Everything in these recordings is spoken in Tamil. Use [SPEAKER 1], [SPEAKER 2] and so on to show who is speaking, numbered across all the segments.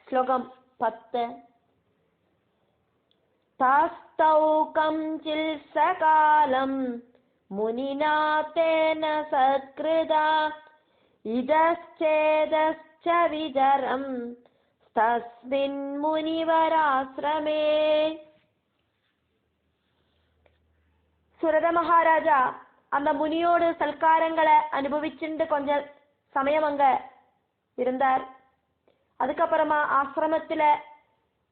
[SPEAKER 1] ശ്ലോകം 10. തസ്തൗ കംചിൽ സകാലം മുനിനാ തേന സത്കൃത ഇദശ്ചേദശ്ച വിചരം തസ്മിൻ മുനിവരാശ്രമേ. சுரத மகாராஜா அந்த முனியோடு சல்காரங்களை அனுபவிச்சுட்டு கொஞ்ச சமயம் அங்க இருந்தார். அதுக்கப்புறமா ஆசிரமத்துல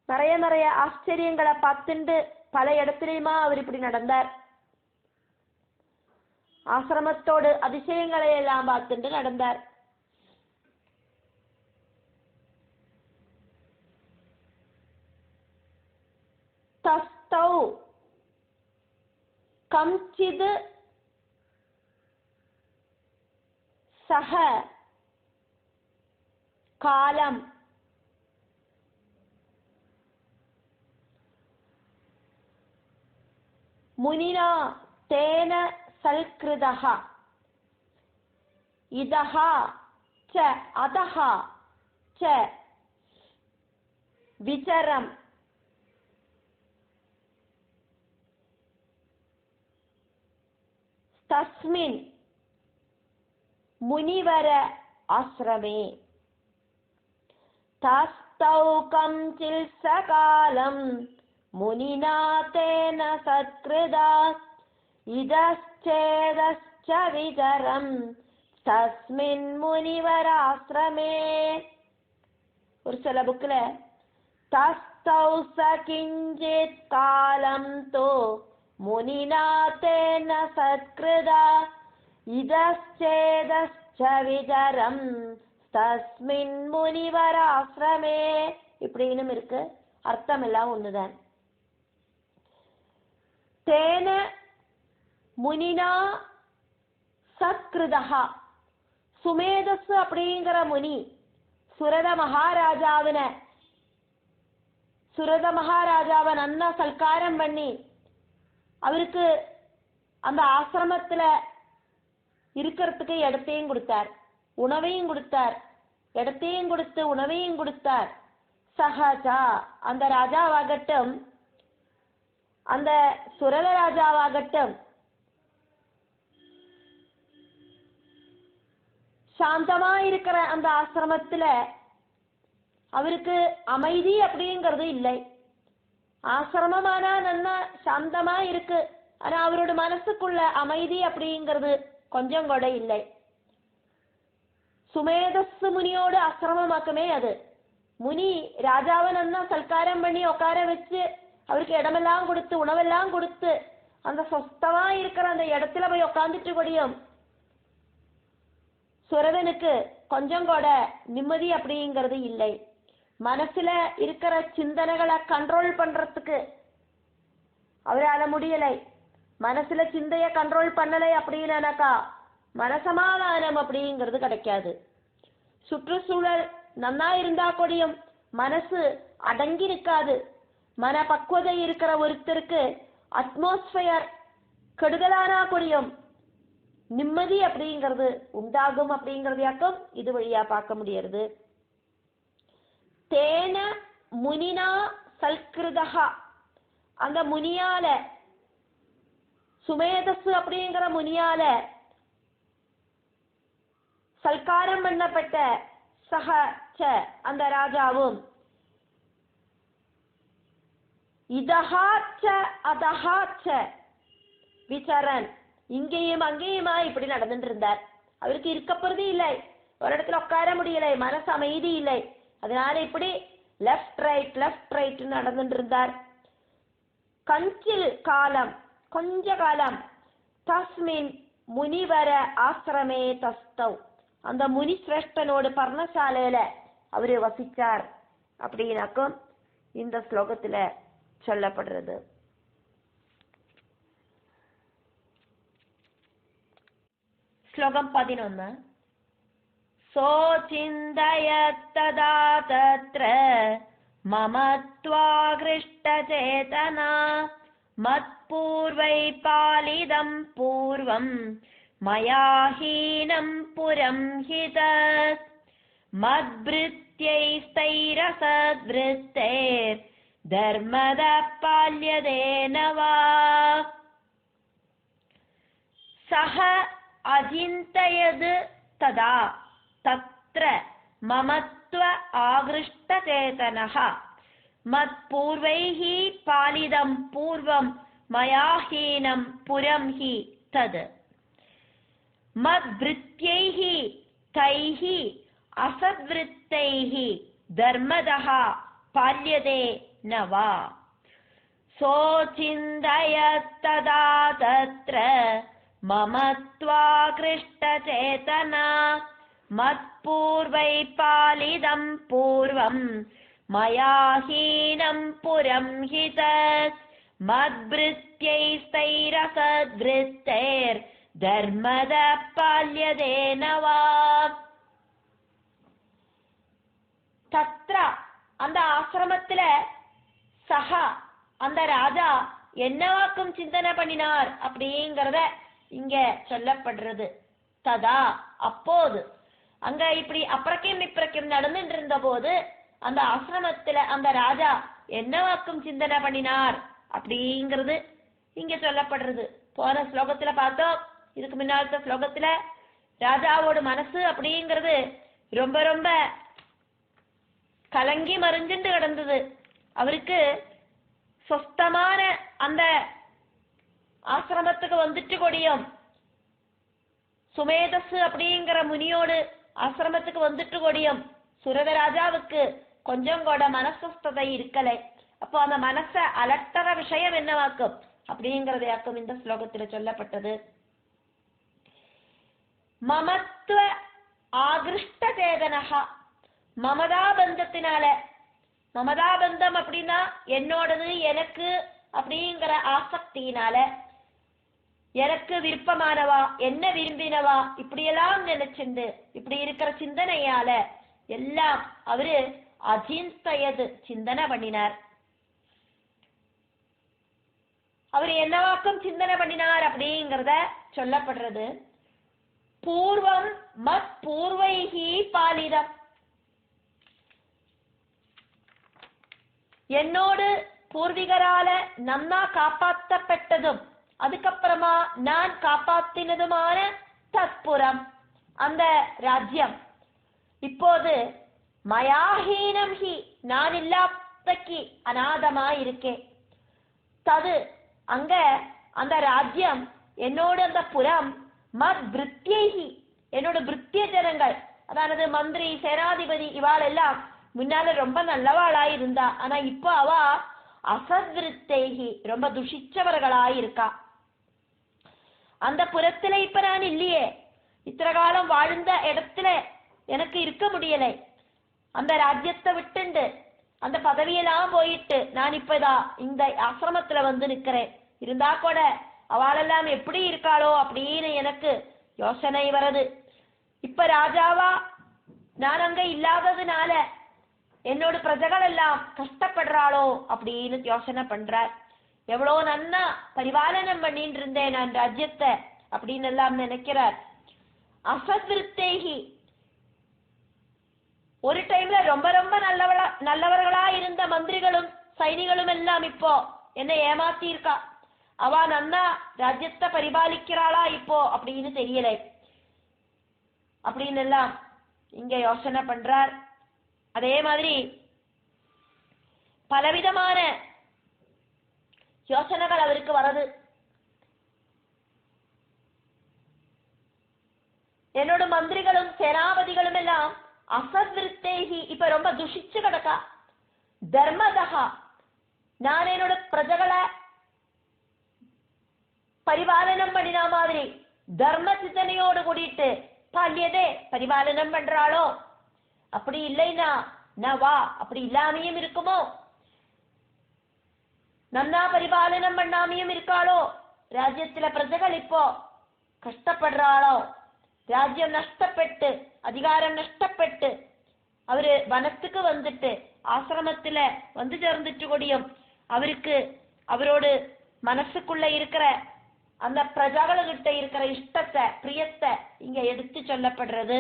[SPEAKER 1] நிறைய ஆச்சரியங்களை பார்த்துட்டு பல இடத்துலயுமா அவர் இப்படி நடந்தார். ஆசிரமத்தோடு அதிசயங்களை எல்லாம் பார்த்துட்டு நடந்தார். தஸ்தௌ கம்சித் சஹ காலம் முனினா தேன சல்கிருதஹ இதஹ ச அதஹ ச விசரம் தஸ்மின் முனிவர ஆசிரமே. தஸ்தௌ கம்சில் சகாலம் முனினா தேன சத்கிருதா இதச்சேதஸ்ச விசரம் தஸ்மின் முனிவராஸ்ரமே. ஒரு சில புக்ல தஸ்தௌ சகிஞ்சித் காலம் தோ முனினா தேன சத்கிருதா இதச்சேதஸ்ச விசரம் தஸ்மின் முனிவராஸ்ரமே இப்படின்னு இருக்கு. அர்த்தம் எல்லாம் ஒண்ணுதான். தேன முனினா சத்கிருதா சுமேதஸ் அப்படிங்கிற முனி சுரத மகாராஜாவை நன்னா சல்காரம் பண்ணி அவருக்கு அந்த ஆசிரமத்துல இருக்கிறதுக்கு இடத்தையும் கொடுத்தார், உணவையும் கொடுத்தார். இடத்தையும் கொடுத்து உணவையும் கொடுத்தார். சஹஜா அந்த ராஜாவாகட்டும் அந்த சுரத ராஜாவாகட்டும் சாந்தமா இருக்கிற அந்த ஆசிரமத்துல அவருக்கு அமைதி அப்படிங்கிறது இல்லை. ஆசிரமமானா நல்லா சாந்தமா இருக்கு, ஆனா அவரோட மனசுக்குள்ள அமைதி அப்படிங்கிறது கொஞ்சம் கூட இல்லை. சுமேதஸ் முனியோட ஆசிரமமாக்குமே அது. முனி ராஜாவை நல்லா சல்காரம் பண்ணி உட்கார வச்சு அவருக்கு இடமெல்லாம் கொடுத்து உணவெல்லாம் கொடுத்து அந்த சொஸ்தமா இருக்கிற அந்த இடத்துல போய் உட்காந்துட்டு கூடியும் சுரதனுக்கு கொஞ்சம் கூட நிம்மதி அப்படிங்கிறது இல்லை. மனசுல இருக்கிற சிந்தனைகளை கண்ட்ரோல் பண்றதுக்கு அவரால முடியலை. மனசுல சிந்தைய கண்ட்ரோல் பண்ணலை அப்படின்னாக்கா மனசமாதானம் அப்படிங்கிறது கிடைக்காது. சுற்றுச்சூழல் நன்னா இருந்தா கூடியும் மனசு அடங்கி நிற்காது. மன பக்குவதை இருக்கிற ஒருத்தருக்கு அட்மாஸ்பியர் கெடுதலானா கூடியும் நிம்மதி அப்படிங்கிறது உண்டாகும் அப்படிங்கிறதையாக்கும் இது வழியா பார்க்க முடியாது. தேன முனினா சல்கிருதா அந்த முனியால சுமேதஸ் அப்படிங்கிற முனியால சல்காரம் பண்ணப்பட்ட சஹச்ச அந்த ராஜாவும் இதஹாச்ச அதஹாச்ச விசரன் இங்கேயும் அங்கேயுமா இப்படி நடந்துட்டு இருந்தார். அவருக்கு இருக்க போறது இல்லை, ஒரு இடத்துல உட்கார முடியலை, மனசு அமைதி இல்லை. அதனால இப்படி லெஃப்ட் ரைட் நடந்துட்டு இருந்தார். கஞ்சில் காலம் கொஞ்ச காலம் தஸ்மின் முனிவர ஆசிரமே தஸ்தவ் அந்த முனி சிரேஷ்டனோடு பர்ணசாலையில அவரு வசிச்சார் அப்படின்னாக்கும் இந்த ஸ்லோகத்துல சொல்லப்படுறது. ஸ்லோகம் 11. சோசிந்தயத்ததா தத்ர மமத்வாகிருஷ்டசேதனா மத்பூர்வை பாலிதம் பூர்வம் மயாஹீனம் புரம் ஹிதஸ் மத்பிருத் मद्भृत्यैस्तैरसद्वृत्तैर् धर्मदः पाल्यते न वा सः अचिन्तयद् तदा तत्र ममत्व आगृष्टचेतनः मत्पूर्वैः पालितं पूर्वं मया हीनं पुरं हि तद् मद्भृत्यैः तैः असद्वृत्तैः धर्मदः पाल्यते न वा सोचिन्तयत्तदा तत्र ममत्वाकृष्टचेतना मत्पूर्वै पालितं पूर्वं मया हीनं पुरं हि तत् मद्भृत्यैस्तैरसद्वृत्तैर्धर्मदः पाल्यते न वा தத்ர அந்த ஆசிரமத்துல சஹ அந்த ராஜா என்னவாக்கும் சிந்தனை பண்ணினார் அப்படிங்கறத இங்க சொல்லப்படுறது. ததா அப்போது அங்க இப்படி அப்புறக்கும் இப்புறக்கும் நடந்துட்டு இருந்த போது அந்த ஆசிரமத்துல அந்த ராஜா என்னவாக்கும் சிந்தனை பண்ணினார் அப்படிங்கிறது இங்க சொல்லப்படுறது. போன ஸ்லோகத்துல பார்த்தோம், இதுக்கு முன்னாடி ஸ்லோகத்துல ராஜாவோட மனசு அப்படிங்கிறது ரொம்ப ரொம்ப கலங்கி மறைஞ்சுட்டு கிடந்தது. அவருக்கு சொஸ்தமான அந்த ஆசிரமத்துக்கு வந்துட்டு கொடியும் சுமேதஸ் அப்படிங்கிற முனியோடு ஆசிரமத்துக்கு வந்துட்டு கொடியும் சுரத ராஜாவுக்கு கொஞ்சம் கூட மனசுஸ்ததை இருக்கலை. அப்போ அந்த மனச அலட்டற விஷயம் என்னவாக்கும் அப்படிங்கறதையாக்கும் இந்த ஸ்லோகத்தில் சொல்லப்பட்டது. மமத்துவ ஆகிருஷ்ட சேதனஹா மமதாபந்தத்தினால, மமதாபந்தம் அப்படின்னா என்னோடது எனக்கு அப்படிங்கிற ஆசக்தியினால, எனக்கு விருப்பமானவா என்ன விரும்பினவா இப்படியெல்லாம் நினைச்சுண்டு இப்படி இருக்கிற சிந்தனையால எல்லாம் அவரு அஜிந்தயது சிந்தனை பண்ணினார். அவர் என்னவாக்கும் சிந்தனை பண்ணினார் அப்படிங்கிறத சொல்லப்படுறது. பூர்வம் மத் பூர்வைஹி பாலிதம், என்னோடு பூர்விகரால நன்னா காப்பாற்றப்பட்டதும் அதுக்கப்புறமா நான் காப்பாத்தினதுமான தத்புரம் அந்த ராஜ்யம் இப்போது மயாஹீனம் ஹி நான் இல்லாதக்கு அநாதமா இருக்கேன். தது அங்க அந்த ராஜ்யம் என்னோட அந்த புறம் மத் விருத்தியைஹி என்னோட விருத்திய ஜனங்கள், அதாவது மந்திரி சேனாதிபதி இவாள் எல்லாம் முன்னால ரொம்ப நல்லவாளாயிருந்தா, ஆனா இப்போ அவ அசத்விருத்தேகி ரொம்ப துஷிச்சவர்களாயிருக்கா. அந்த புறத்துல இப்ப நான் இல்லையே, இத்தனை காலம் வாழ்ந்த இடத்துல எனக்கு இருக்க முடியலை. அந்த ராஜ்யத்தை விட்டுண்டு அந்த பதவியெல்லாம் போயிட்டு நான் இப்பதான் இந்த ஆசிரமத்துல வந்து நிக்கிறேன். இருந்தா கூட அவளெல்லாம் எப்படி இருக்காளோ அப்படின்னு எனக்கு யோசனை வருது. இப்ப ராஜாவா நான் அங்க இல்லாததுனால என்னோட பிரஜைகள் எல்லாம் கஷ்டப்படுறாளோ அப்படின்னு யோசனை பண்றார். எவ்வளவு நன்னா பரிபாலனம் பண்ணிட்டு இருந்தேன் நான் ராஜ்யத்தை அப்படின்னு எல்லாம் நினைக்கிறார். அசத்விருத்தேகி ஒரு டைம்ல ரொம்ப ரொம்ப நல்லவர்களா இருந்த மந்திரிகளும் சைனிகளும் எல்லாம் இப்போ என்ன ஏமாத்தி இருக்கா. அவ நன்னா ராஜ்யத்தை பரிபாலிக்கிறாளா இப்போ அப்படின்னு தெரியல அப்படின்னு எல்லாம் இங்க யோசனை பண்றார். அதே மாதிரி பலவிதமான யோசனைகள் அவருக்கு வருது. என்னோட மந்திரிகளும் சேனாபதிகளும் எல்லாம் அசத்விருத்தேகி இப்ப ரொம்ப துஷிச்சு கிடக்கா. தர்மதா நான் என்னோட பிரஜைகளை பரிபாலனம் பண்ணின மாதிரி தர்ம சிந்தனையோடு கூடிட்டு பால்யதே பரிபாலனம் பண்றாளோ, அப்படி இல்லைன்னா நவா அப்படி இல்லாமையும் இருக்குமோ, நன்னா பரிபாலனம் பண்ணாமையும் இருக்காளோ, ராஜ்யத்துல பிரஜைகள் இப்போ கஷ்டப்படுறாளோ, ராஜ்யம் நஷ்டப்பட்டு அதிகாரம் நஷ்டப்பட்டு அவரு வனத்துக்கு வந்துட்டு ஆசிரமத்துல வந்து சேர்ந்துட்டு கூடியும் அவருக்கு அவரோடு மனசுக்குள்ள இருக்கிற அந்த பிரஜாகிட்ட இருக்கிற இஷ்டத்தை பிரியத்தை இங்க எடுத்து சொல்லப்படுறது.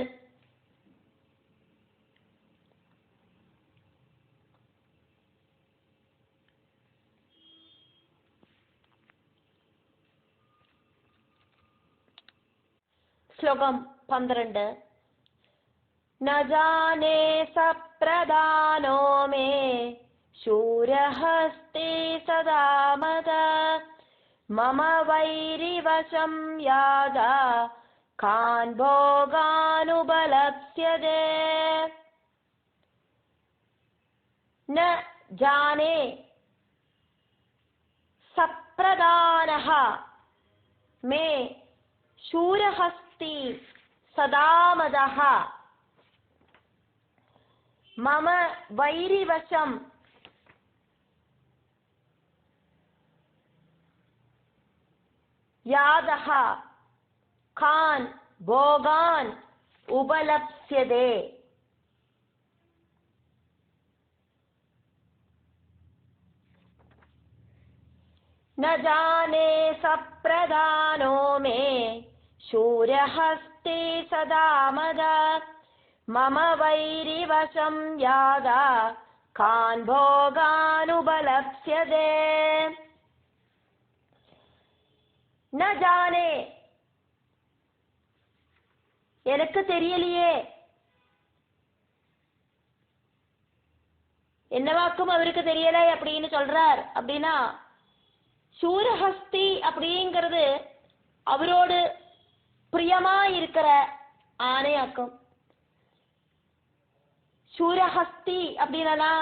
[SPEAKER 1] ശ്ലോകം 12. ന ജാനേ സപ്രധാനോ മേ ശൂരഹസ്തി സദാ മദ മമ വൈരിവശം യാത കാൻ ഭോഗാനുപലപ്സ്യതേ. ന ജാനേ സപ്രധാനഃ മേ ശൂരഹസ്തി സദാ മദഃ മമ വൈരിവശം യാദഃ കാൻ ഭോഗാൻ ഉപലപ്സ്യതേ. ന ജാനേ സപ്രധാനോ മേ ശൂരഹസ്തി സദാ മദ മമ വൈരിവശം യാത കാൻ ഭോഗാനുപലപ്സ്യതേ. ന ജാനേ எனக்கு தெரியலையே, என்னவாக்கும் அவருக்கு தெரியலை அப்படின்னு சொல்றார். அப்படின்னா சூரஹஸ்தி அப்படிங்கிறது அவரோடு பிரியமா இருக்கிற ஆணையாக்கும். சூரஹஸ்தி அப்படின்னா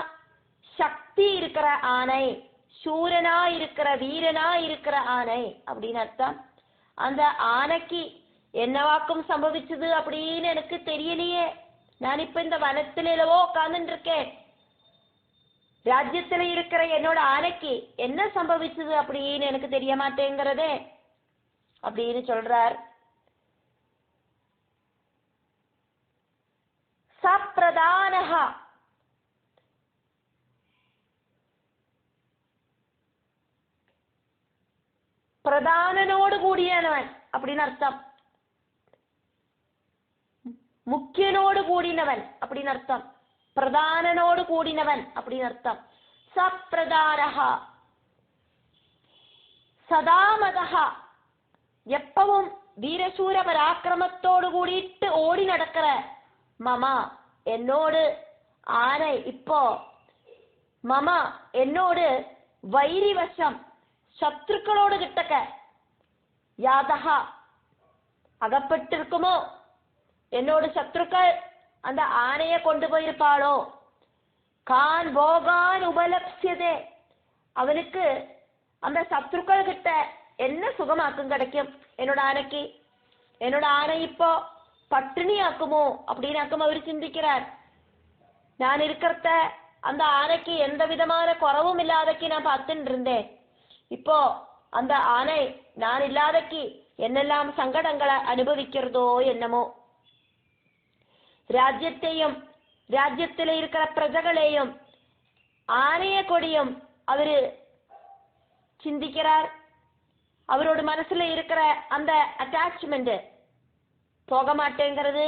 [SPEAKER 1] சக்தி இருக்கிற ஆணை, சூரனா இருக்கிற வீரனா இருக்கிற ஆணை அப்படின்னு அர்த்தம். அந்த ஆணைக்கு என்னவாக்கும் சம்பவிச்சது அப்படின்னு எனக்கு தெரியலையே. நான் இப்ப இந்த வனத்திலவோ உட்கார்ந்துட்டு இருக்கேன். ராஜ்யத்துல இருக்கிற என்னோட ஆணைக்கு என்ன சம்பவிச்சது அப்படின்னு எனக்கு தெரிய மாட்டேங்கிறதே அப்படின்னு சொல்றார். സപ്രധാനഃ പ്രധാനനോട് കൂടിയവൻ அப்படின்னு அர்த்தம். മുഖ്യനോട് കൂടിനവൻ அப்படின்னு அர்த்தம். പ്രധാനനോട് കൂടിനവൻ அப்படின்னு அர்த்தம். സപ്രധാനഃ സദാമദഃ எப்பவும் வீரசூர பராக்கிரமத்தோடு கூடிட்டு ஓடி நடக்கிற மம என்னோடு ஆனை இப்போ மம என்னோடு வைரிவசம் சத்ருக்களோடு கிட்டக்க யாதகா அகப்பட்டிருக்குமோ, என்னோட சத்ருக்கள் அந்த ஆணையை கொண்டு போயிருப்பாளோ, கான் போகான் உபலப்சியதே அவனுக்கு அந்த சத்ருக்கள் கிட்ட என்ன சுகமாக்கும் கிடைக்கும் என்னோட ஆணைக்கு. என்னோட ஆணை இப்போ பட்டினி ஆக்குமோ அப்படின்னாக்கும் அவர் சிந்திக்கிறார். நான் இருக்கிறத அந்த ஆணைக்கு எந்த விதமான குறவும் இல்லாதக்கு நான் பார்த்துட்டு இருந்தேன். இப்போ அந்த ஆணை நான் இல்லாதக்கு என்னெல்லாம் சங்கடங்களை அனுபவிக்கிறதோ என்னமோ. ராஜ்யத்தையும் ராஜ்யத்தில் இருக்கிற பிரஜகளையும் ஆணைய கொடியும் அவரு சிந்திக்கிறார். அவரோட மனசுல இருக்கிற அந்த அட்டாச்மெண்ட் போக மாட்டேங்கிறது.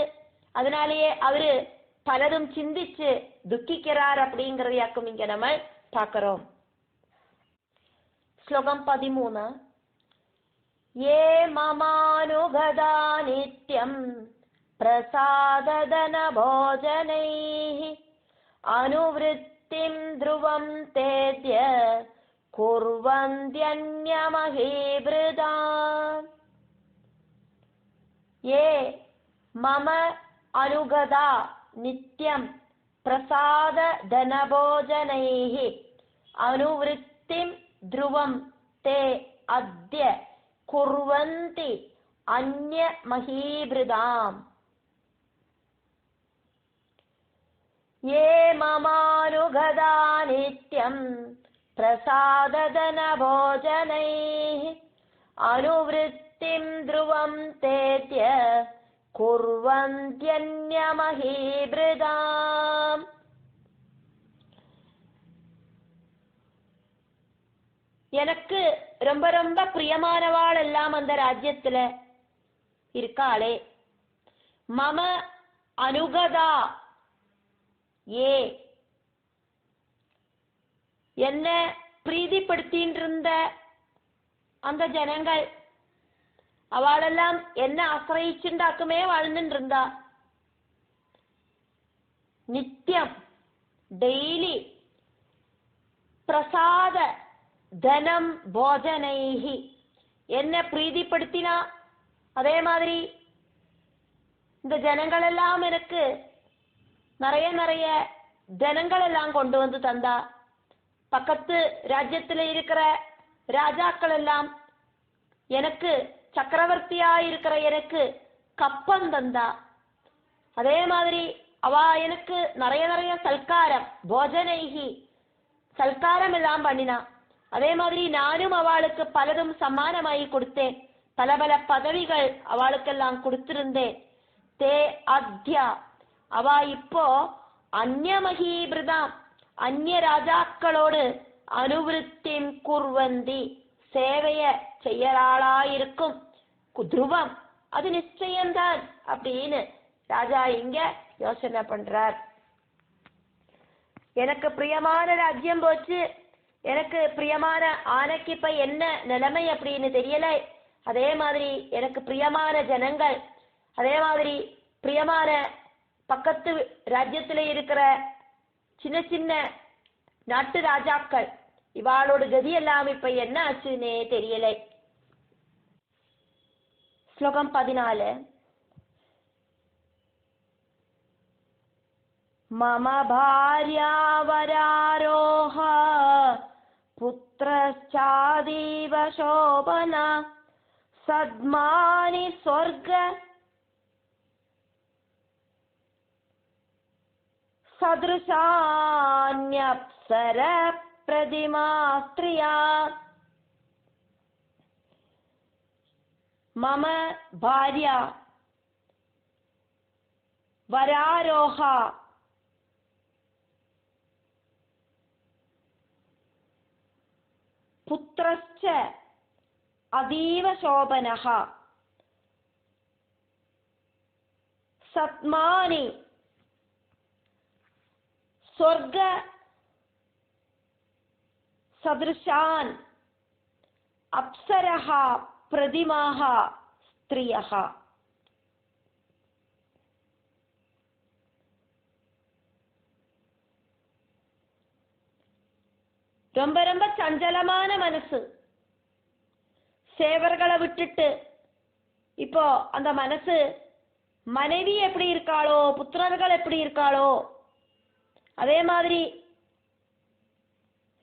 [SPEAKER 1] அதனாலேயே அவரு பலரும் சிந்திச்சு துக்கிக்கிறார் அப்படிங்கிறதையாக்கும் இங்க நம்ம பார்க்கிறோம். ஸ்லோகம் 13. ஏ மமானுகதா நித்யம் பிரசாததன போஜனைः அனுவிருத்திம் த்ருவம் தேத்ய குர்வந்த்யன்யமஹீப்ருதா. ஏ மம அனுகதா நித்யம் பிரசாத தனபோஜனைः அனுவிருத்திம் த்ருவம் தே அத்ய குர்வந்தி அன்ய மஹீப்ருதாம். ஏ மமானுகதா நித்யம் பிரசாததன போஜனைः அனுவிருத்திம் த்ருவம் தேத்ய குர்வந்த்யன்ய மஹீப்ருதாம். எனக்கு ரொம்ப ரொம்ப பிரியமானவாள் எல்லாம் அந்த ராஜ்யத்துல இருக்காளே. மம அனுகதா ஏ என்ன பிரீதிப்படுத்தின்னு இருந்த அந்த ஜனங்கள் அவளெல்லாம் என்ன ஆசிரயிச்சுண்டாக்குமே வாழ்ந்துருந்தா. നിത്യം ഡെയിലി പ്രസാദ ധനം ഭോജനൈഹി എന്നെ പ്രീതിപ്പെടുത്തിന. അതേമാതിരി இந்த ஜனங்களெல்லாம் எனக்கு நிறைய நிறைய ஜனங்களெல்லாம் கொண்டு வந்து தந்தா. பக்கத்து ராஜ்யத்தில் இருக்கிற ராஜாக்கள் எல்லாம் எனக்கு சக்கரவர்த்தியா இருக்கிற எனக்கு கப்பம் தந்தா. அதே மாதிரி அவ எனக்கு நிறைய நிறைய சல்காரம் போஜனைகி சல்காரம் எல்லாம் பண்ணினா. அதே மாதிரி நானும் அவளுக்கு பலதும் சம்மானமாயி கொடுத்தேன். பல பல பதவிகள் அவளுக்கெல்லாம் கொடுத்திருந்தேன். தே அத்யா அவ இப்போ അന്യമഹീഭൃതാം അന്യരാജാക്കളോട് അനുവൃത്തിം കുർവന്തി சேவைய செய்யறாளாயிருக்கும். குத்ருவம் அது நிச்சயம்தான் அப்படின்னு ராஜா இங்க யோசனை பண்றார். எனக்கு பிரியமான ராஜ்யம் போச்சு, எனக்கு பிரியமான ஆனைக்கு இப்ப என்ன நிலைமை அப்படின்னு தெரியல. அதே மாதிரி எனக்கு பிரியமான ஜனங்கள், அதே மாதிரி பிரியமான பக்கத்து ராஜ்யத்துல இருக்கிற சின்ன சின்ன நாட்டு ராஜாக்கள், இவாளோட கதி எல்லாம் இப்ப என்ன ஆச்சுன்னே தெரியலை. ஸ்லோகம் 14. மம பார்யாவராரோஹ புத்ரச்சாதீவ சோபனா சத்மானி ஸ்வர்க சதுருஷான்யப்சர பிரதிமாஸ்த்ரியா. மம பார்யா வராரோஹா புத்ரஸ்ச அதீவ சோபனஹ சத்மானி ஸ்வர்க சதுருஷான் அப்சரஹ பிரதிமாஹ ஸ்திரியஹ. ரொம்ப ரொம்ப சஞ்சலமான மனசு. சேவர்களை விட்டுட்டு இப்போ அந்த மனசு மனைவி எப்படி இருக்காளோ, புத்திரர்கள் எப்படி இருக்காளோ, அதே மாதிரி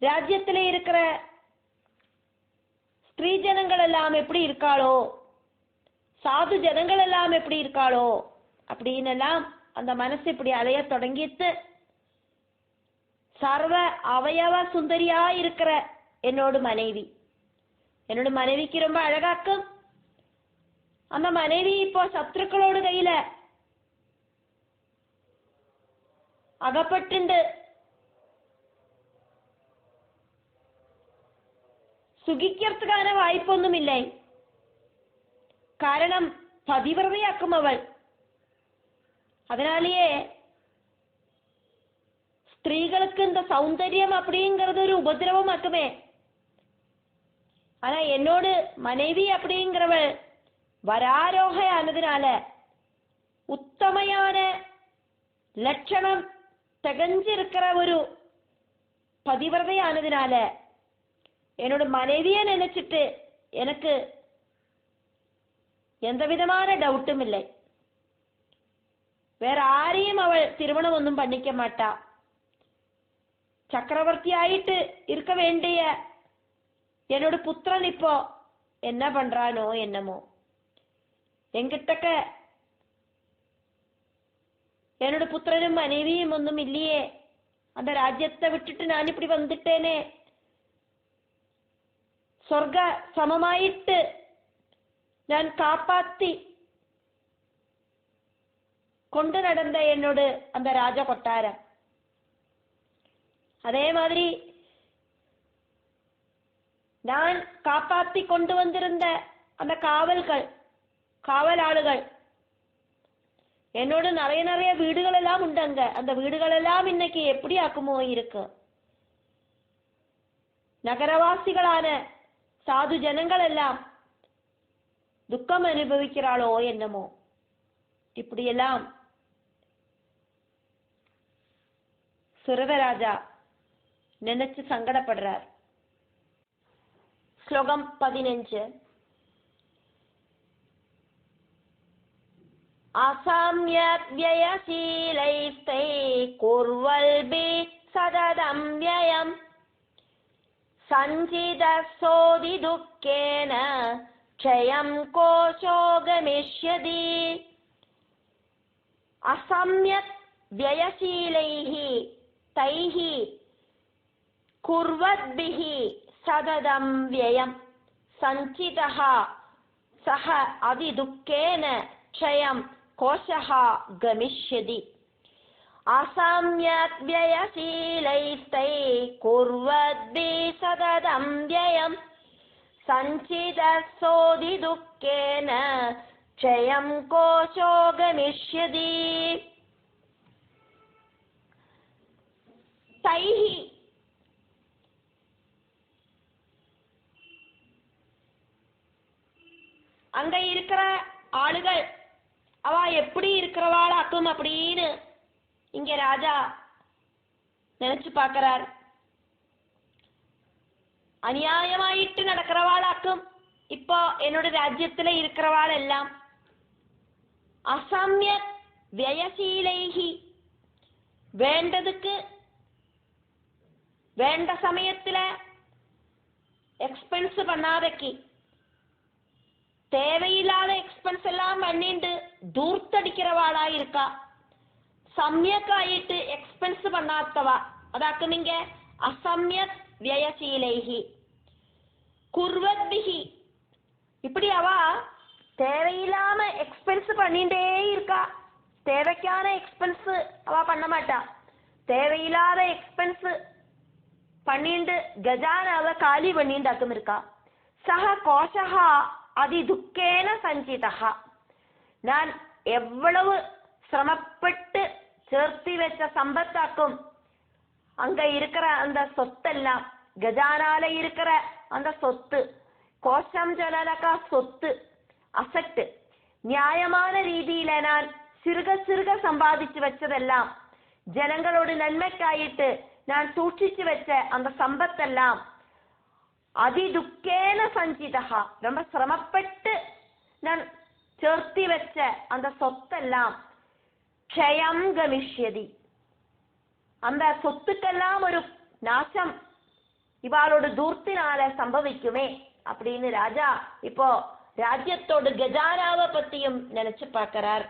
[SPEAKER 1] ராஜ்யத்தில் இருக்கிற ஸ்திரீ ஜனங்கள் எல்லாம் எப்படி இருக்காளோ, சாது ஜனங்கள் எல்லாம் எப்படி இருக்காளோ அப்படின்னு எல்லாம் அந்த மனசு இப்படி அலைய தொடங்கிட்டு, சர்வ அவயவ சுந்தரியா இருக்கிற என்னோட மனைவிக்கு ரொம்ப அழகாக்கும். அந்த மனைவி இப்போ சத்துருக்களோட கையில அகப்பட்டு സുഖിക്കർത്തുകാന വായ്പൊന്നുമില്ല. കാരണം പതിവ്രതയാക്കും അവൾ. அதனாலேயே ஸ்திரீகளுக்கு இந்த சௌந்தரியம் அப்படிங்கிறது ஒரு உபதிரவமாக்குமே. ஆனா என்னோட மனைவி அப்படிங்கிறவள் வராரோக ஆனதுனால, உத்தமையான லட்சணம் திகஞ்சிருக்கிற ஒரு பதிவிரதையானதுனால என்னோட மனைவிய நினைச்சிட்டு எனக்கு எந்த விதமான டவுட்டும் இல்லை. வேற யாரையும் அவள் திருமணம் ஒன்றும் பண்ணிக்க மாட்டா. சக்கரவர்த்தி ஆயிட்டு இருக்க வேண்டிய என்னோட புத்திரன் இப்போ என்ன பண்றானோ என்னமோ. என்கிட்டக்க என்னோட புத்திரனும் மனைவியும் ஒன்றும் இல்லையே. அந்த ராஜ்யத்தை விட்டுட்டு நான் இப்படி வந்துட்டேனே. சொர்க்க சமமாயிட்டு நான் காப்பாத்தி கொண்டு நடந்த என்னோட அந்த ராஜ கொட்டாரம், அதே மாதிரி நான் காப்பாத்தி கொண்டு வந்திருந்த அந்த காவலாளுகள், என்னோட நிறைய நிறைய வீடுகள் எல்லாம் உண்டங்க. அந்த வீடுகள் எல்லாம் இன்னைக்கு எப்படி ஆக்குமோ இருக்கு. நகரவாசிகளான சாது ஜனங்கள் எல்லாம் துக்கம் அனுபவிக்கிறாளோ என்னமோ. இப்படியெல்லாம் சுரவராஜா நினைச்சு சங்கடப்படுறார். ஸ்லோகம் 15. அசம்யக் வ்யயசீலைஸ்தை குர்வல்பி சததம் வ்யயம் சஞ்சிதசோதி துக்கேன க்ஷயம் கோஷோ கமிஷ்யதி. அசம்யக் வ்யயசீலைஹி தைஹி குர்வத்பிஹி சததம் வ்யயம் சஞ்சிதஹ சஹ அதிதுக்கேன க்ஷயம் கோஷஹ கமிஷ்யதி. அசம்யக் வ்யயசீலைஸ்தை குர்வத்பி சததம் வ்யயம் சஞ்சிதசோதி துக்கேன க்ஷயம் கோஷோ கமிஷ்யதி. தைஹி அங்க இருக்கிற ஆளுகள் அவ எப்படி இருக்கிறவாளாக்கும் அப்படின்னு இங்க ராஜா நினைச்சு பார்க்கிறார். அநியாயமாயிட்டு நடக்கிறவாளாக்கும் இப்போ என்னோட ராஜ்யத்துல இருக்கிறவாள் எல்லாம். அசம்யக் வ்யயசீலைஹி வேண்டதுக்கு வேண்ட சமயத்துல எக்ஸ்பென்ஸ் பண்ணாதக்கு, தேவையில்லாத எக்ஸ்பென்ஸ் எல்லாம் பண்ணிட்டு தூர்த்தடிக்கிறவாளா இருக்கா. சமயக்காயிட்டு எக்ஸ்பென்ஸ் பண்ணாதவா அதாக்கும் இங்க அசம்யக் வ்யயசீலைஹி குர்வத்பிஹி. இப்படி அவ தேவையில்லாம எக்ஸ்பென்ஸ் பண்ணிட்டே இருக்கா. தேவைக்கான எக்ஸ்பென்ஸ் அவ பண்ண மாட்டா. தேவையில்லாத எக்ஸ்பென்ஸ் பண்ணிட்டு கஜானாவை காலி பண்ணிட்டாக்கும் இருக்கா. சஹ கோஷஹா அதி துக்கேன சஞ்சிதஹா. நான் எவ்வளவு சிரமப்பட்டு சேர்த்தி வச்ச சம்பத்தாக்கும் அங்க இருக்கிற அந்த சொத்தெல்லாம், கஜானால இருக்கிற அந்த சொத்து, கோஷம் சொன்னாக்கா சொத்து, அசட்டு, நியாயமான ரீதியில நான் சிறுக சிறுக சம்பாதிச்சு வச்சதெல்லாம், ஜனங்களோட நன்மைக்காயிட்டு நான் சூட்சிச்சு வச்ச அந்த சம்பத்தெல்லாம் அதிதுக்கேன சஞ்சிதஹா ரொம்ப சிரமப்பட்டு நான் சேர்த்தி வச்ச அந்த சொத்தெல்லாம் க்ஷயம் கமிஷ்யதி அந்த சொத்துக்கெல்லாம் ஒரு நாசம் இவாளோட தூர்த்தினால சம்பவிக்குமே அப்படின்னு ராஜா இப்போ ராஜ்யத்தோட கஜானாவை பத்தியும் நினைச்சு பார்க்கிறார்.